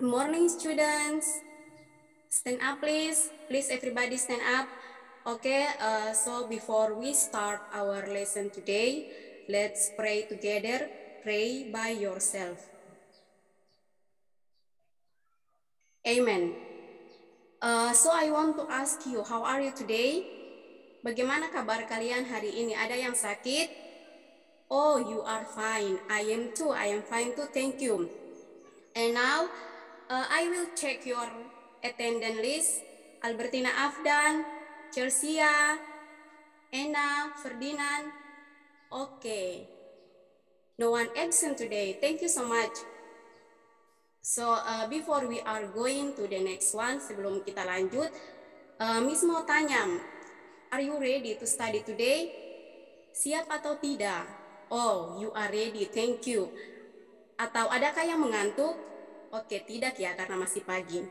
Good morning, students. Stand up, please. Please, everybody stand up. Okay, so before we start our lesson today, let's pray together. Pray by yourself. Amen. So I want to ask you, how are you today? Bagaimana kabar kalian hari ini? Ada yang sakit? Oh, you are fine. I am too. I am fine too. Thank you. And now, I will check your attendance list. Albertina Afdan, Chelsea, Anna, Ferdinand. Okay. No one absent today. Thank you so much. So, before we are going to the next one, sebelum kita lanjut, Miss mau tanya, are you ready to study today? Siap atau tidak? Oh, you are ready. Thank you. Atau adakah yang mengantuk? Oke, tidak ya, karena masih pagi.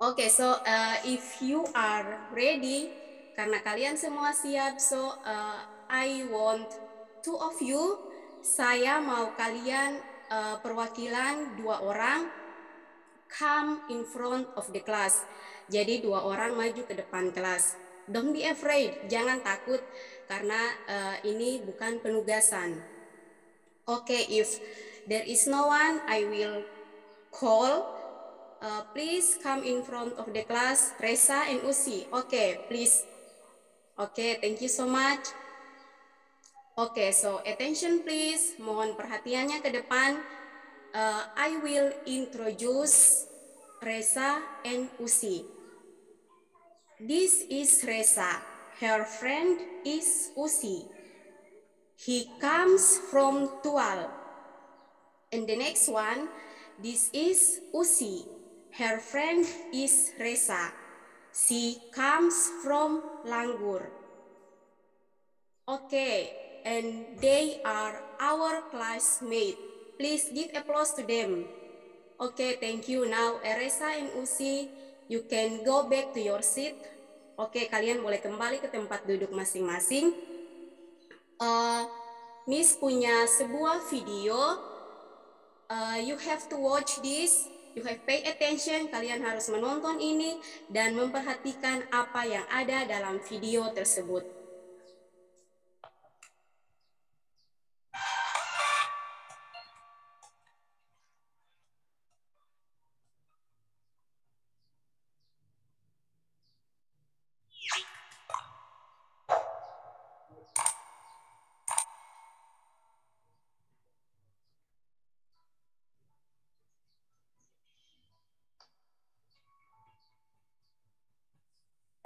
Oke, so if you are ready, karena kalian semua siap, so I want two of you, saya mau kalian perwakilan 2 orang come in front of the class. Jadi 2 orang maju ke depan kelas. Don't be afraid, jangan takut, karena ini bukan penugasan. Okay, if there is no one, I will call. Please come in front of the class, Reza and Usi. Okay, please. Okay, thank you so much. Okay, so attention please. Mohon perhatiannya ke depan. I will introduce Reza and Usi. This is Reza. Her friend is Usi. He comes from Tual. And the next one, this is Usi. Her friend is Reza. She comes from Langgur. Okay, and they are our classmates. Please give applause to them. Okay, thank you. Now, Reza and Usi, you can go back to your seat. Okay, kalian boleh kembali ke tempat duduk masing-masing. Miss punya sebuah video. You have to watch this. You have pay attention. Kalian harus menonton ini dan memperhatikan apa yang ada dalam video tersebut.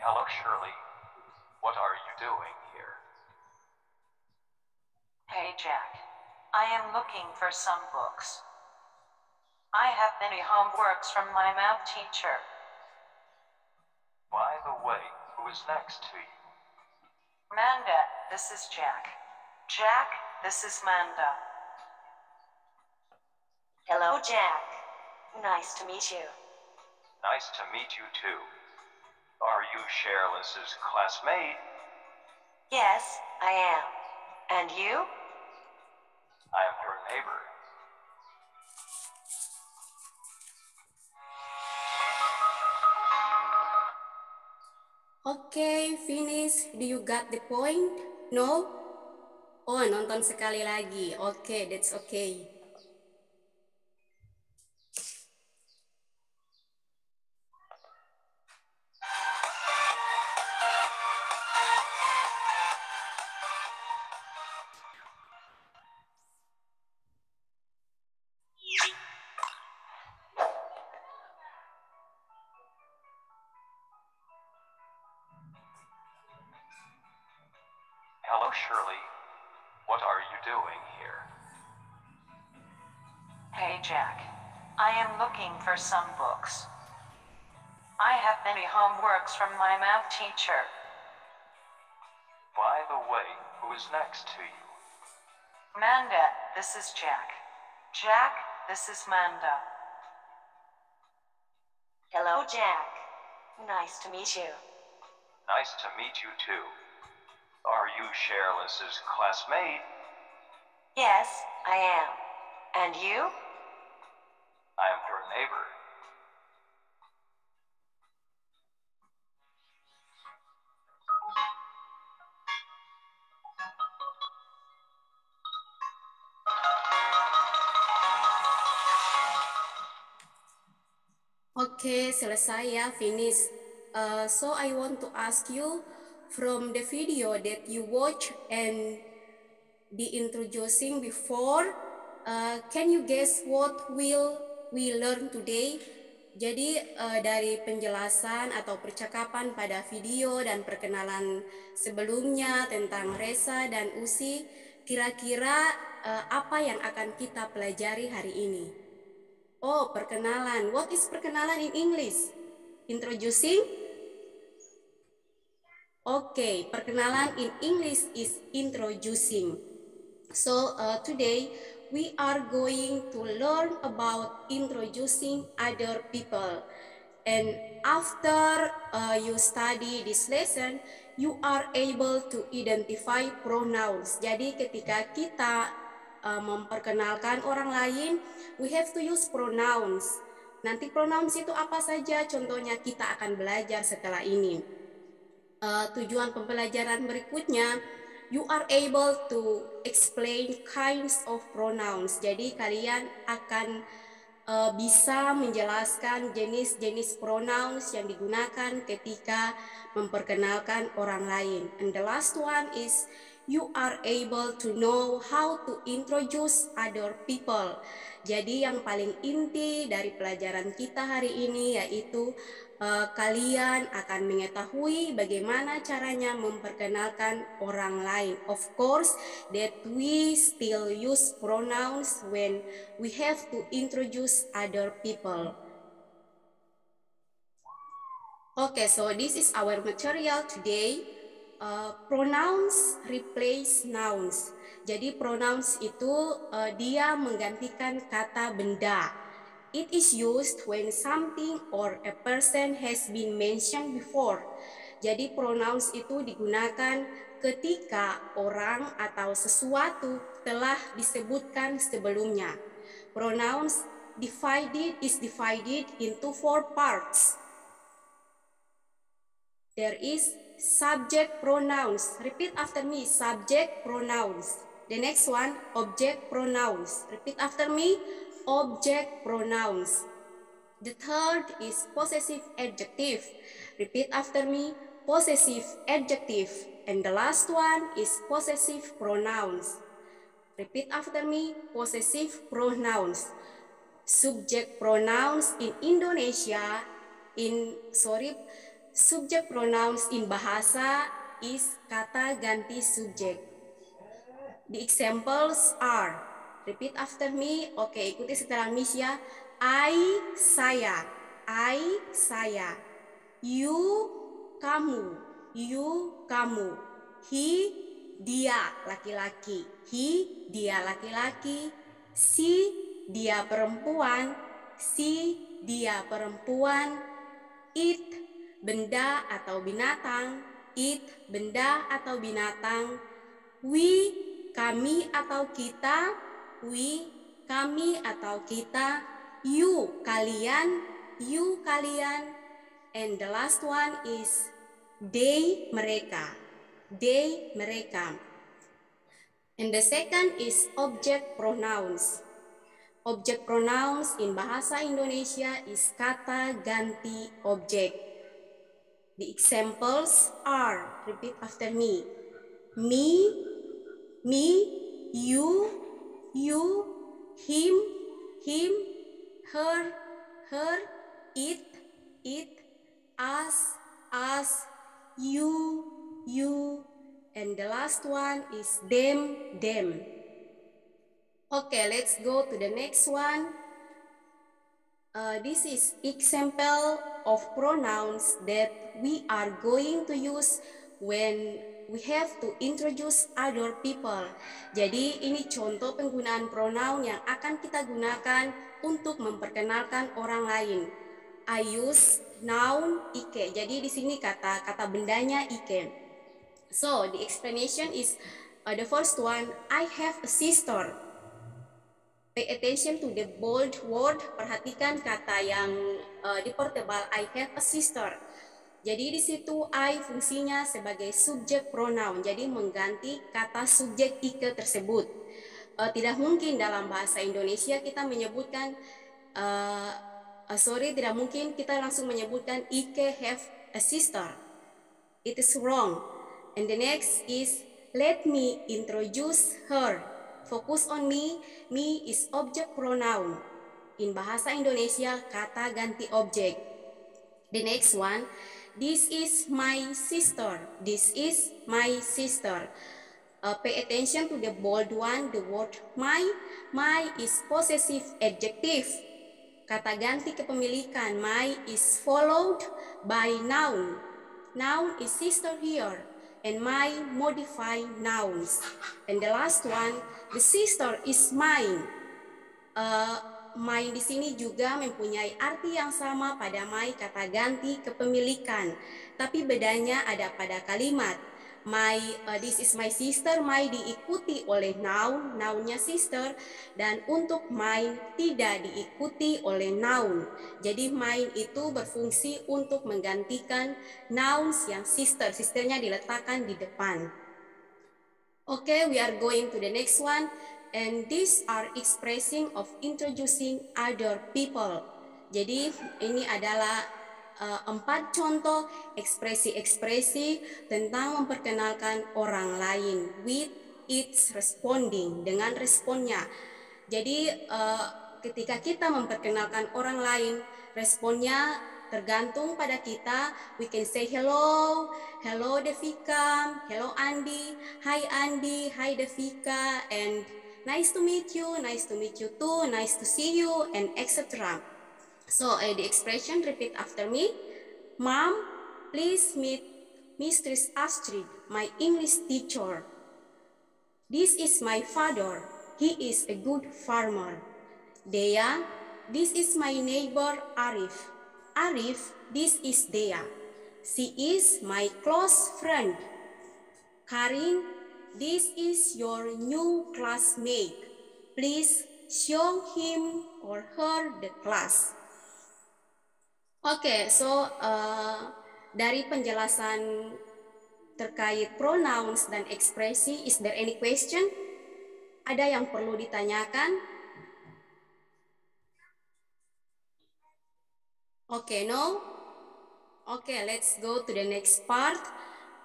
Hello, Shirley. What are you doing here? Hey, Jack. I am looking for some books. I have many homeworks from my math teacher. By the way, who is next to you? Manda, this is Jack. Jack, this is Manda. Hello, Jack. Nice to meet you. Nice to meet you too. Are you Cheryl's classmate? Yes, I am. And you? I am her neighbor. Okay, finish. Do you got the point? No? Oh, nonton sekali lagi. Okay, that's okay. Hello, Shirley. What are you doing here? Hey, Jack. I am looking for some books. I have many homeworks from my math teacher. By the way, who is next to you? Manda, this is Jack. Jack, this is Manda. Hello, Jack. Nice to meet you. Nice to meet you too. Are you Cheryl's classmate? Yes, I am. And you? I am your neighbor. Oke, selesai ya, finish. So I want to ask you from the video that you watch and the introducing before, can you guess what will we learn today? Jadi dari penjelasan atau percakapan pada video dan perkenalan sebelumnya tentang Resa dan Usi, kira-kira apa yang akan kita pelajari hari ini? Oh, perkenalan. What is perkenalan in English? Introducing? Okay, perkenalan in English is introducing. So today we are going to learn about introducing other people. And after you study this lesson, you are able to identify pronouns. Jadi ketika kita memperkenalkan orang lain, we have to use pronouns. Nanti pronouns itu apa saja? Contohnya kita akan belajar setelah ini. Tujuan pembelajaran berikutnya, you are able to explain kinds of pronouns. Jadi kalian akan bisa menjelaskan jenis-jenis pronouns yang digunakan ketika memperkenalkan orang lain. And the last one is you are able to know how to introduce other people. Jadi yang paling inti dari pelajaran kita hari ini yaitu kalian akan mengetahui bagaimana caranya memperkenalkan orang lain. Of course, that we still use pronouns when we have to introduce other people. Okay, so this is our material today. Pronouns replace nouns. Jadi pronouns itu dia menggantikan kata benda. It is used when something or a person has been mentioned before. Jadi pronouns itu digunakan ketika orang atau sesuatu telah disebutkan sebelumnya. Pronouns is divided into 4 parts. There is subject pronouns. Repeat after me, subject pronouns. The next one, object pronouns. Repeat after me, object pronouns. The third is possessive adjective. Repeat after me, possessive adjective. And the last one is possessive pronouns. Repeat after me, possessive pronouns. Subject pronouns in Indonesia, subject pronouns in bahasa is kata ganti subjek. The examples are, repeat after me, oke, ikuti setelah Miss ya. I, saya. You, kamu. He, dia, laki-laki. Dia, laki-laki. She, dia, perempuan. It, benda atau binatang. We, kami atau kita. You, kalian. And the last one is they, mereka. And the second is object pronouns. Object pronouns in bahasa Indonesia is kata ganti objek. The examples are, repeat after me. Me, you, him, her, it, us, you, and the last one is them. Okay, let's go to the next one. This is example of pronouns that we are going to use when we have to introduce other people. Jadi ini contoh penggunaan pronoun yang akan kita gunakan untuk memperkenalkan orang lain. I use noun Ike. Jadi di sini kata bendanya Ike. So the explanation is the first one, I have a sister. Pay attention to the bold word. Perhatikan kata yang dipertebal. I have a sister. Jadi di situ I fungsinya sebagai subjek pronoun. Jadi mengganti kata subjek Ike tersebut. Tidak mungkin dalam bahasa Indonesia kita menyebutkan tidak mungkin kita langsung menyebutkan Ike have a sister. It is wrong. And the next is let me introduce her. Fokus on me. Me is object pronoun. In bahasa Indonesia, kata ganti objek. The next one, this is my sister. This is my sister. Pay attention to the bold one, the word my. My is possessive adjective. Kata ganti kepemilikan, my is followed by noun. Noun is sister here, and my modify nouns. And the last one, the sister is mine. Mine di sini juga mempunyai arti yang sama pada my, kata ganti kepemilikan. Tapi bedanya ada pada kalimat. This is my sister, my diikuti oleh noun, nounnya sister, dan untuk mine tidak diikuti oleh noun. Jadi mine itu berfungsi untuk menggantikan nouns yang sister, sisternya diletakkan di depan. Okay, we are going to the next one, and these are expressing of introducing other people. Jadi ini adalah 4 contoh ekspresi-ekspresi tentang memperkenalkan orang lain with its responding, dengan responnya. Jadi ketika kita memperkenalkan orang lain, responnya tergantung pada kita. We can say hello, hello Devika, hello Andi, hi Devika, and nice to meet you too, nice to see you, and etc. So the expression, repeat after me. Mom, please meet Mistress Astrid, my English teacher. This is my father. He is a good farmer. Dea, this is my neighbor Arif. Arif, this is Dea. She is my close friend. Karin, this is your new classmate. Please show him or her the class. Oke, so dari penjelasan terkait pronouns dan ekspresi, is there any question? Ada yang perlu ditanyakan? Oke, no? Oke, let's go to the next part.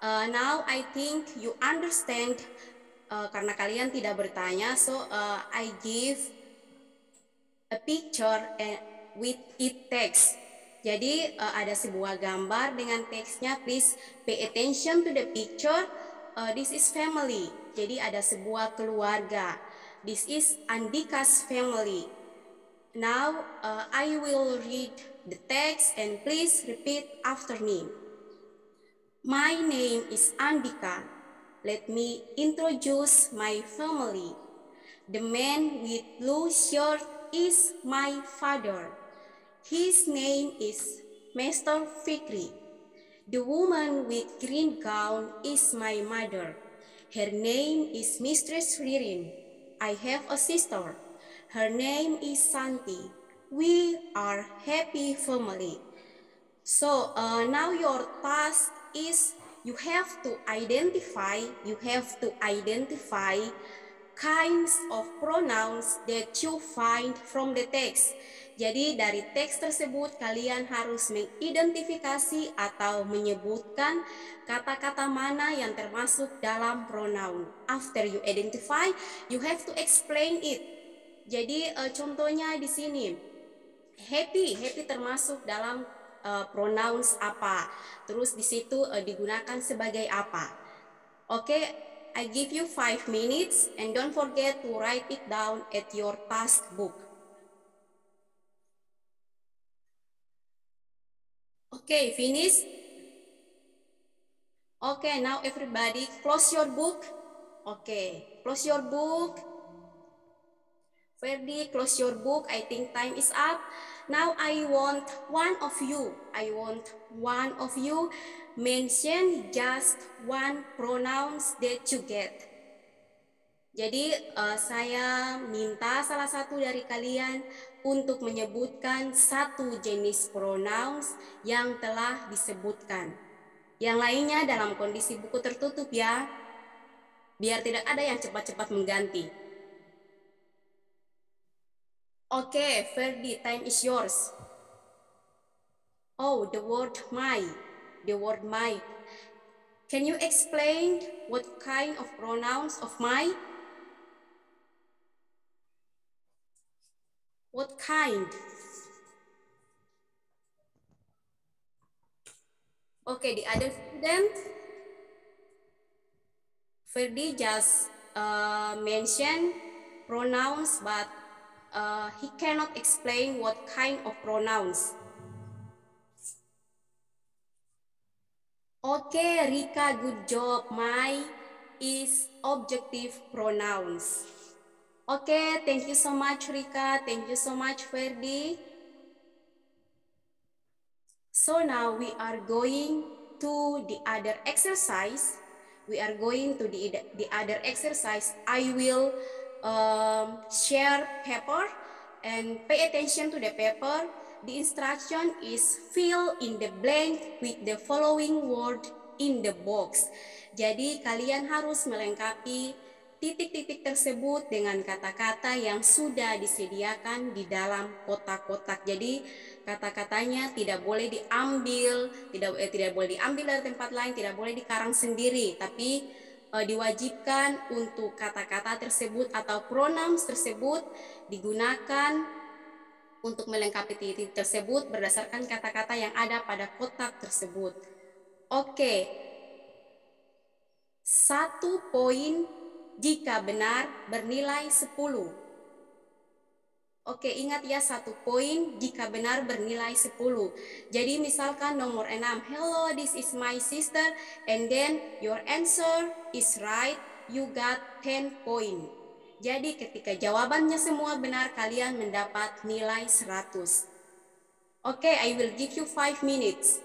Now I think you understand, karena kalian tidak bertanya, so I give a picture with it text. Jadi ada sebuah gambar dengan teksnya. Please pay attention to the picture. This is family. Jadi ada sebuah keluarga. This is Andika's family. Now I will read the text and please repeat after me. My name is Andika. Let me introduce my family. The man with blue shirt is my father. His name is Mr. Fikri. The woman with green gown is my mother. Her name is Mistress Ririn. I have a sister. Her name is Santi. We are happy family. So now your task is you have to identify kinds of pronouns that you find from the text. Jadi dari teks tersebut kalian harus mengidentifikasi atau menyebutkan kata-kata mana yang termasuk dalam pronoun. After you identify, you have to explain it. Jadi contohnya di sini, happy termasuk dalam pronouns apa. Terus di situ digunakan sebagai apa. Oke, I give you 5 minutes and don't forget to write it down at your task book. Okay, finish? Okay, now everybody close your book. Okay, close your book. Ferdi, close your book. I think time is up. Now I want one of you mention just one pronouns that you get. Jadi saya minta salah satu dari kalian untuk menyebutkan satu jenis pronouns yang telah disebutkan. Yang lainnya dalam kondisi buku tertutup ya, biar tidak ada yang cepat-cepat mengganti. Oke, Ferdi, time is yours. Oh, the word my. The word my. Can you explain what kind of pronouns of my? What kind? Okay, the other student, Ferdi just mentioned pronouns, but he cannot explain what kind of pronouns. Okay, Rika, good job. My is objective pronouns. Okay, thank you so much, Rika. Thank you so much, Ferdi. So now we are going to the other exercise. I will share paper and pay attention to the paper. The instruction is fill in the blank with the following word in the box. Jadi kalian harus melengkapi titik-titik tersebut dengan kata-kata yang sudah disediakan di dalam kotak-kotak. Jadi kata-katanya tidak boleh diambil, tidak boleh diambil dari tempat lain, tidak boleh dikarang sendiri, tapi diwajibkan untuk kata-kata tersebut atau pronouns tersebut digunakan untuk melengkapi titik tersebut berdasarkan kata-kata yang ada pada kotak tersebut. Oke. 1 poin jika benar bernilai 10. Oke, ingat ya, 1 poin jika benar bernilai 10. Jadi misalkan nomor 6, hello, this is my sister, and then your answer is right, you got 10 point. Jadi ketika jawabannya semua benar, kalian mendapat nilai 100. Oke, I will give you 5 minutes.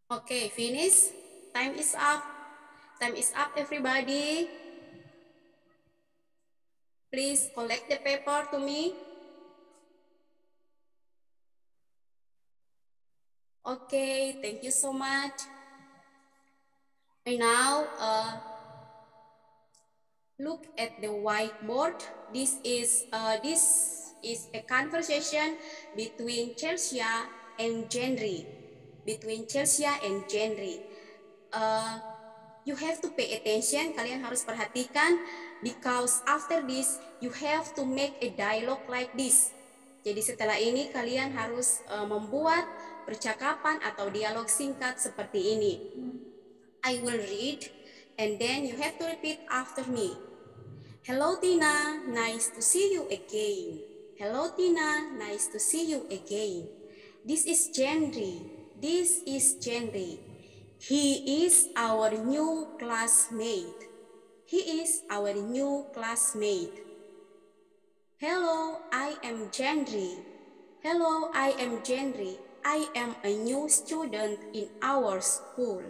Okay, finish. Time is up. Time is up, everybody. Please collect the paper to me. Okay, thank you so much. And now, look at the whiteboard. This is a conversation between Chelsea and Jenry. You have to pay attention, kalian harus perhatikan, because after this you have to make a dialogue like this. Jadi setelah ini kalian harus membuat percakapan atau dialog singkat seperti ini. I will read and then you have to repeat after me. Hello Tina, nice to see you again. Hello Tina, nice to see you again. This is Jenry. He is our new classmate. Hello, I am Jenry. I am a new student in our school.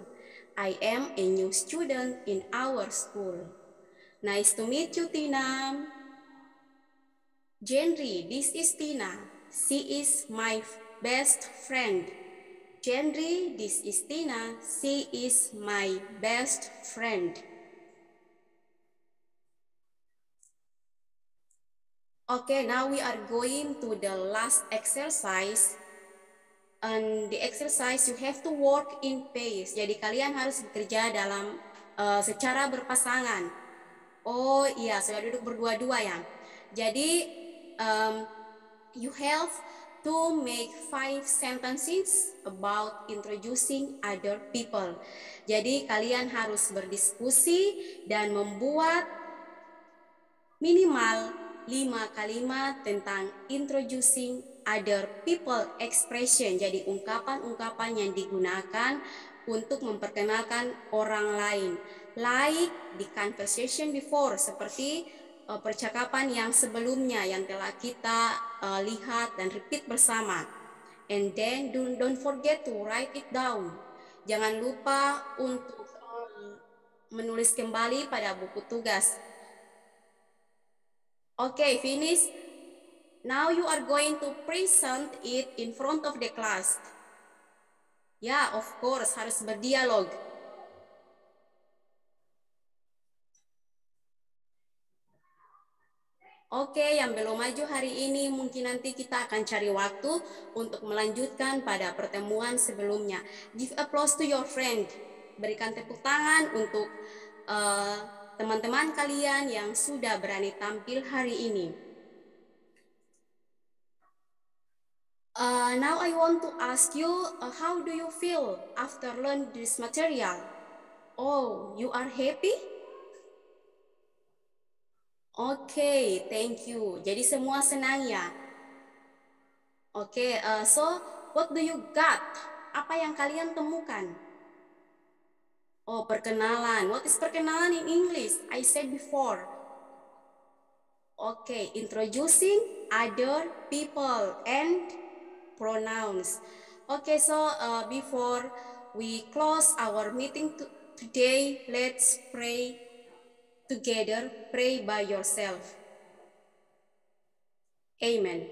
Nice to meet you, Tina. Jenry, this is Tina. She is my best friend. Jenry, this is Tina. She is my best friend. Okay, now we are going to the last exercise. And the exercise you have to work in pairs. Jadi kalian harus bekerja dalam secara berpasangan. Oh iya, sudah duduk berdua-dua ya. Jadi you have to make 5 sentences about introducing other people. Jadi kalian harus berdiskusi dan membuat minimal 5 kalimat tentang introducing other people expression. Jadi ungkapan-ungkapan yang digunakan untuk memperkenalkan orang lain. like the conversation before, seperti percakapan yang sebelumnya yang telah kita lihat dan repeat bersama. And then don't forget to write it down. Jangan lupa untuk menulis kembali pada buku tugas. Okay, finish. Now you are going to present it in front of the class. Ya, of course, harus berdialog. Oke, yang belum maju hari ini mungkin nanti kita akan cari waktu untuk melanjutkan pada pertemuan sebelumnya. Give applause to your friend. Berikan tepuk tangan untuk teman-teman kalian yang sudah berani tampil hari ini. Now I want to ask you, how do you feel after learn this material? Oh, you are happy? Oke, thank you. Jadi semua senang ya? Oke, so what do you got? Apa yang kalian temukan? Oh, perkenalan. What is perkenalan in English? I said before. Okay, introducing other people and pronouns. Okay, so before we close our meeting today, let's pray together. Pray by yourself. Amen.